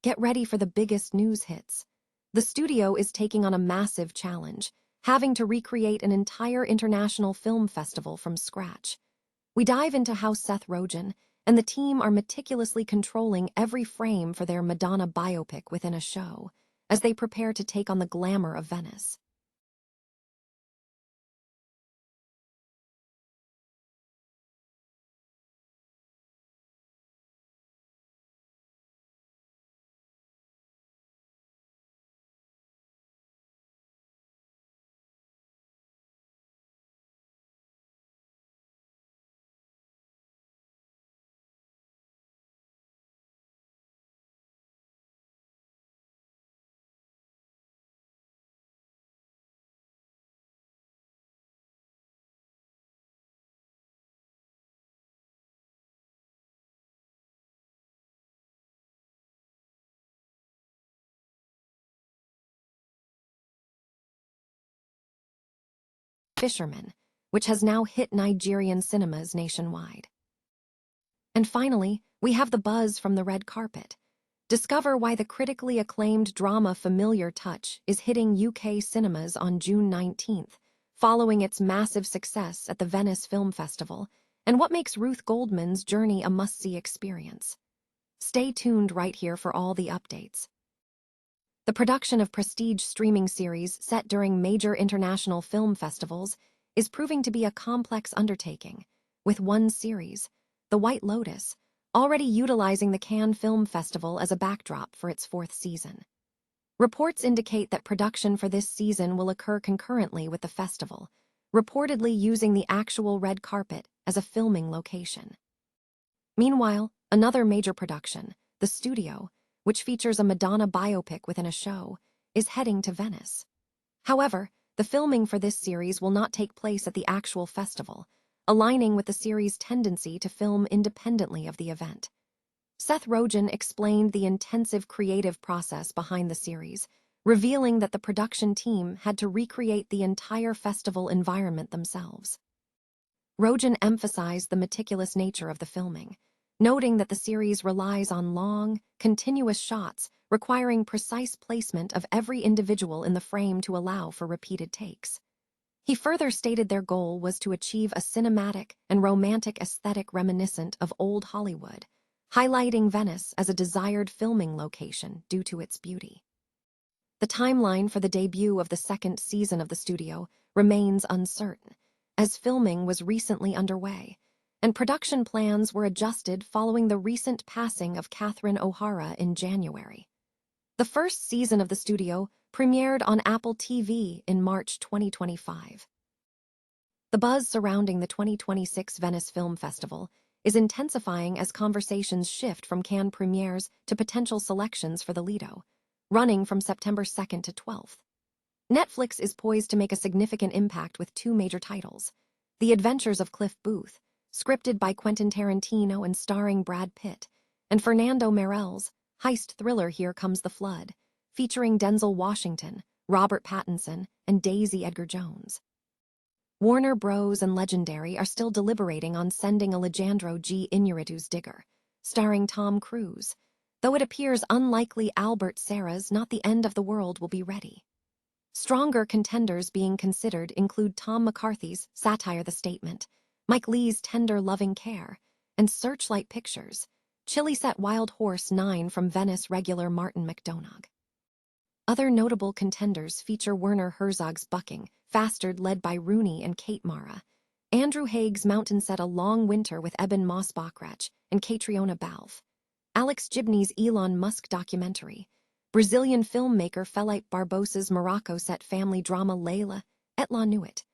Get ready for the biggest news hits. The studio is taking on a massive challenge, having to recreate an entire international film festival from scratch. We dive into how Seth Rogen and the team are meticulously controlling every frame for their Madonna biopic within a show, as they prepare to take on the glamour of Venice. Fisherman, which has now hit Nigerian cinemas nationwide. And finally, we have the buzz from the red carpet. Discover why the critically acclaimed drama Familiar Touch is hitting UK cinemas on June 19th, following its massive success at the Venice Film Festival, and what makes Ruth Goldman's journey a must-see experience. Stay tuned right here for all the updates. The production of prestige streaming series set during major international film festivals is proving to be a complex undertaking, with one series, The White Lotus, already utilizing the Cannes Film Festival as a backdrop for its fourth season. Reports indicate that production for this season will occur concurrently with the festival, reportedly using the actual red carpet as a filming location. Meanwhile, another major production, The Studio, which features a Madonna biopic within a show, is heading to Venice. However, the filming for this series will not take place at the actual festival, aligning with the series' tendency to film independently of the event. Seth Rogen explained the intensive creative process behind the series, revealing that the production team had to recreate the entire festival environment themselves. Rogen emphasized the meticulous nature of the filming, noting that the series relies on long, continuous shots requiring precise placement of every individual in the frame to allow for repeated takes. He further stated their goal was to achieve a cinematic and romantic aesthetic reminiscent of old Hollywood, highlighting Venice as a desired filming location due to its beauty. The timeline for the debut of the second season of The Studio remains uncertain, as filming was recently underway, and production plans were adjusted following the recent passing of Catherine O'Hara in January. The first season of The Studio premiered on Apple TV in March 2025. The buzz surrounding the 2026 Venice Film Festival is intensifying as conversations shift from Cannes premieres to potential selections for the Lido, running from September 2nd to 12th. Netflix is poised to make a significant impact with two major titles: The Adventures of Cliff Booth, scripted by Quentin Tarantino and starring Brad Pitt, and Fernando Meirelles' heist thriller Here Comes the Flood, featuring Denzel Washington, Robert Pattinson, and Daisy Edgar-Jones. Warner Bros. And Legendary are still deliberating on sending Alejandro G. Iñárritu's Digger, starring Tom Cruise, though it appears unlikely Albert Serra's Not the End of the World will be ready. Stronger contenders being considered include Tom McCarthy's satire The Statement, Mike Leigh's Tender Loving Care, and Searchlight Pictures' chilly set Wild Horse 9 from Venice regular Martin McDonagh. Other notable contenders feature Werner Herzog's Bucking, Fastard led by Rooney and Kate Mara, Andrew Haig's Mountain Set A Long Winter with Eben Moss-Bachrach and Catriona Balfe, Alex Gibney's Elon Musk documentary, Brazilian filmmaker Felipe Barbosa's Morocco set family drama Layla, Et la Nuit,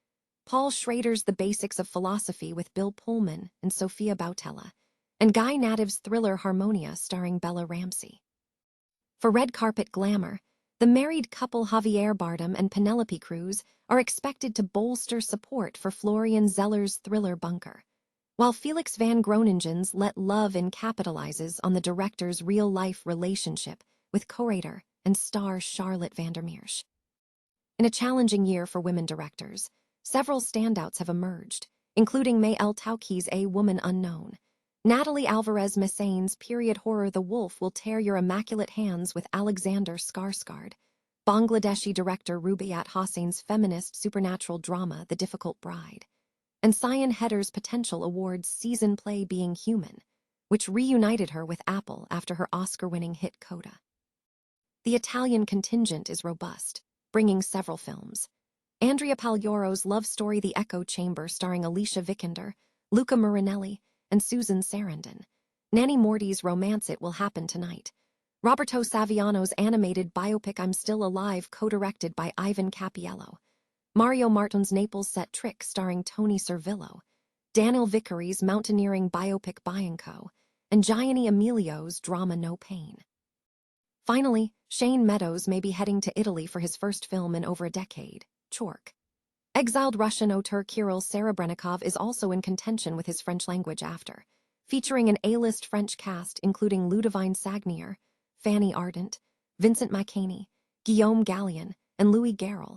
Paul Schrader's The Basics of Philosophy with Bill Pullman and Sophia Boutella, and Guy Native's thriller Harmonia starring Bella Ramsey. For red carpet glamour, the married couple Javier Bardem and Penelope Cruz are expected to bolster support for Florian Zeller's thriller Bunker, while Felix van Groningen's Let Love In capitalizes on the director's real-life relationship with co-writer and star Charlotte Vandermeersch. In a challenging year for women directors, several standouts have emerged, including May El Tawki's A Woman Unknown, Natalie Alvarez Massane's period horror The Wolf will tear your immaculate hands with Alexander Skarsgård. Bangladeshi director Rubaiyat Hossain's feminist supernatural drama The Difficult Bride. And Cyan Hedder's Potential Awards season play Being Human, which reunited her with Apple after her Oscar-winning hit Coda. The Italian contingent is robust, bringing several films. Andrea Pagliaro's love story The Echo Chamber starring Alicia Vikander, Luca Marinelli, and Susan Sarandon. Nanny Morty's Romance It Will Happen Tonight. Roberto Saviano's animated biopic I'm Still Alive co-directed by Ivan Cappiello. Mario Martin's Naples Set Trick starring Tony Servillo. Daniel Vickery's mountaineering biopic Bianco. And Gianni Emilio's drama No Pain. Finally, Shane Meadows may be heading to Italy for his first film in over a decade, Chork. Exiled Russian auteur Kirill Serebrennikov is also in contention with his French-language after, featuring an A-list French cast including Ludivine Sagnier, Fanny Ardant, Vincent McCaney, Guillaume Gallion, and Louis Garrel,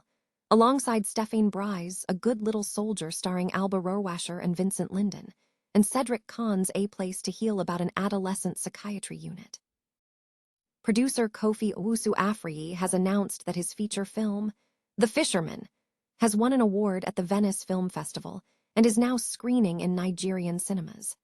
alongside Stéphane Brise, A Good Little Soldier starring Alba Rohrwacher and Vincent Linden, and Cedric Kahn's A Place to Heal about an adolescent psychiatry unit. Producer Kofi Owusu-Afriyi has announced that his feature film, The Fisherman, has won an award at the Venice Film Festival and is now screening in Nigerian cinemas.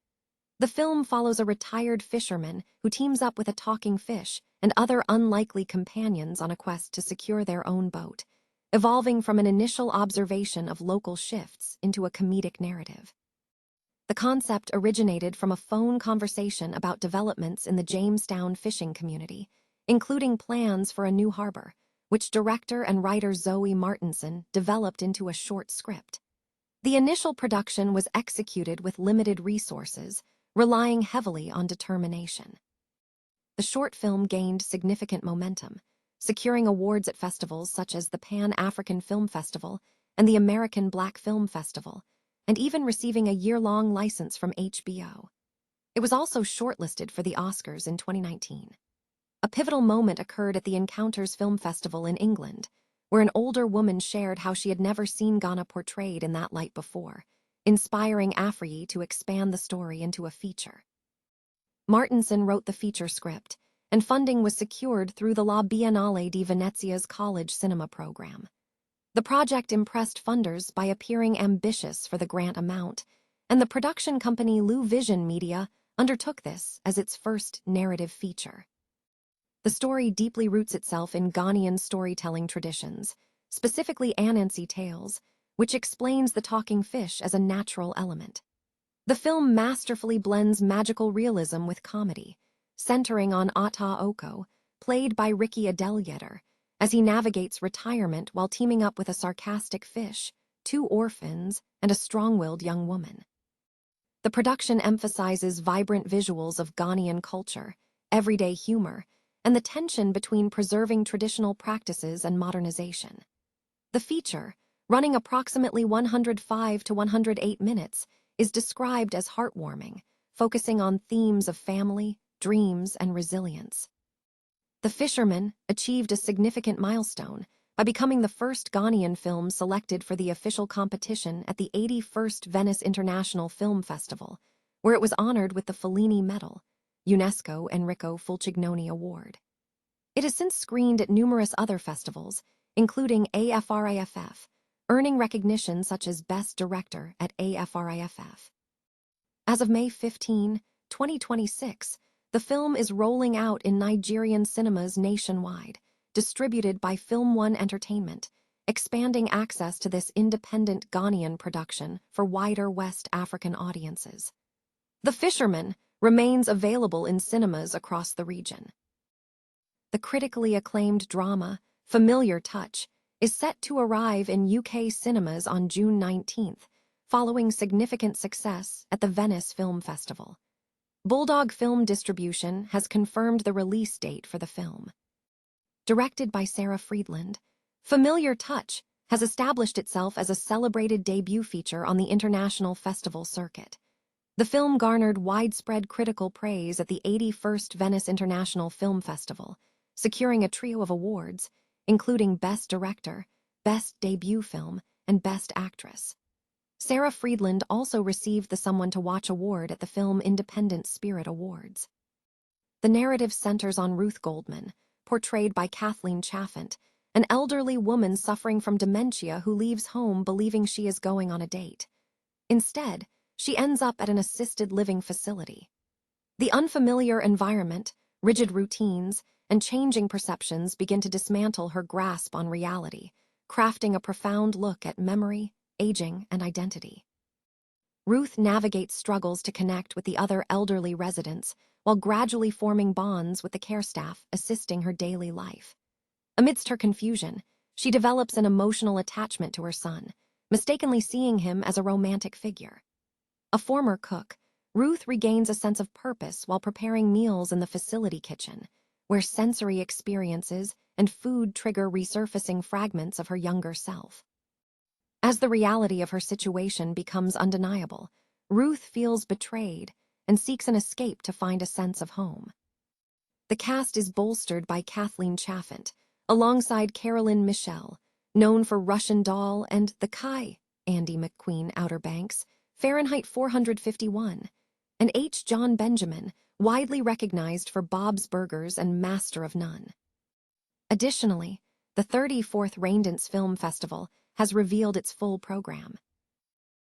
The film follows a retired fisherman who teams up with a talking fish and other unlikely companions on a quest to secure their own boat, evolving from an initial observation of local shifts into a comedic narrative. The concept originated from a phone conversation about developments in the Jamestown fishing community, including plans for a new harbor, which director and writer Zoe Martinson developed into a short script. The initial production was executed with limited resources, relying heavily on determination. The short film gained significant momentum, securing awards at festivals such as the Pan-African Film Festival and the American Black Film Festival, and even receiving a year-long license from HBO. It was also shortlisted for the Oscars in 2019. A pivotal moment occurred at the Encounters Film Festival in England, where an older woman shared how she had never seen Ghana portrayed in that light before, inspiring Afriyi to expand the story into a feature. Martinson wrote the feature script, and funding was secured through the La Biennale di Venezia's college cinema program. The project impressed funders by appearing ambitious for the grant amount, and the production company Lou Vision Media undertook this as its first narrative feature. The story deeply roots itself in Ghanaian storytelling traditions, specifically Anansi tales, which explains the talking fish as a natural element. The film masterfully blends magical realism with comedy, centering on Ata Oko, played by Ricky Adelyeter, as he navigates retirement while teaming up with a sarcastic fish, 2 orphans, and a strong-willed young woman. The production emphasizes vibrant visuals of Ghanaian culture, everyday humor, and the tension between preserving traditional practices and modernization. The feature, running approximately 105 to 108 minutes, is described as heartwarming, focusing on themes of family, dreams, and resilience. The Fisherman achieved a significant milestone by becoming the first Ghanaian film selected for the official competition at the 81st Venice International Film Festival, where it was honored with the Fellini Medal, UNESCO Enrico Fulcignoni Award. It has since screened at numerous other festivals, including AFRIFF, earning recognition such as Best Director at AFRIFF. As of May 15, 2026, the film is rolling out in Nigerian cinemas nationwide, distributed by Film One Entertainment, expanding access to this independent Ghanaian production for wider West African audiences. The Fisherman remains available in cinemas across the region. The critically acclaimed drama, Familiar Touch, is set to arrive in UK cinemas on June 19th, following significant success at the Venice Film Festival. Bulldog Film Distribution has confirmed the release date for the film. Directed by Sarah Friedland, Familiar Touch has established itself as a celebrated debut feature on the international festival circuit. The film garnered widespread critical praise at the 81st Venice International Film Festival, securing a trio of awards, including Best Director, Best Debut Film, and Best Actress. Sarah Friedland also received the Someone to Watch award at the Film Independent Spirit Awards. The narrative centers on Ruth Goldman, portrayed by Kathleen Chaffant, an elderly woman suffering from dementia who leaves home believing she is going on a date. Instead, she ends up at an assisted living facility. The unfamiliar environment, rigid routines, and changing perceptions begin to dismantle her grasp on reality, crafting a profound look at memory, aging, and identity. Ruth navigates struggles to connect with the other elderly residents while gradually forming bonds with the care staff assisting her daily life. Amidst her confusion, she develops an emotional attachment to her son, mistakenly seeing him as a romantic figure. A former cook, Ruth regains a sense of purpose while preparing meals in the facility kitchen, where sensory experiences and food trigger resurfacing fragments of her younger self. As the reality of her situation becomes undeniable, Ruth feels betrayed and seeks an escape to find a sense of home. The cast is bolstered by Kathleen Chaffant, alongside Carolyn Michelle, known for Russian Doll and The Kai, Andy McQueen Outer Banks, Fahrenheit 451, and H. John Benjamin, widely recognized for Bob's Burgers and Master of None. Additionally, the 34th Venice Film Festival has revealed its full program.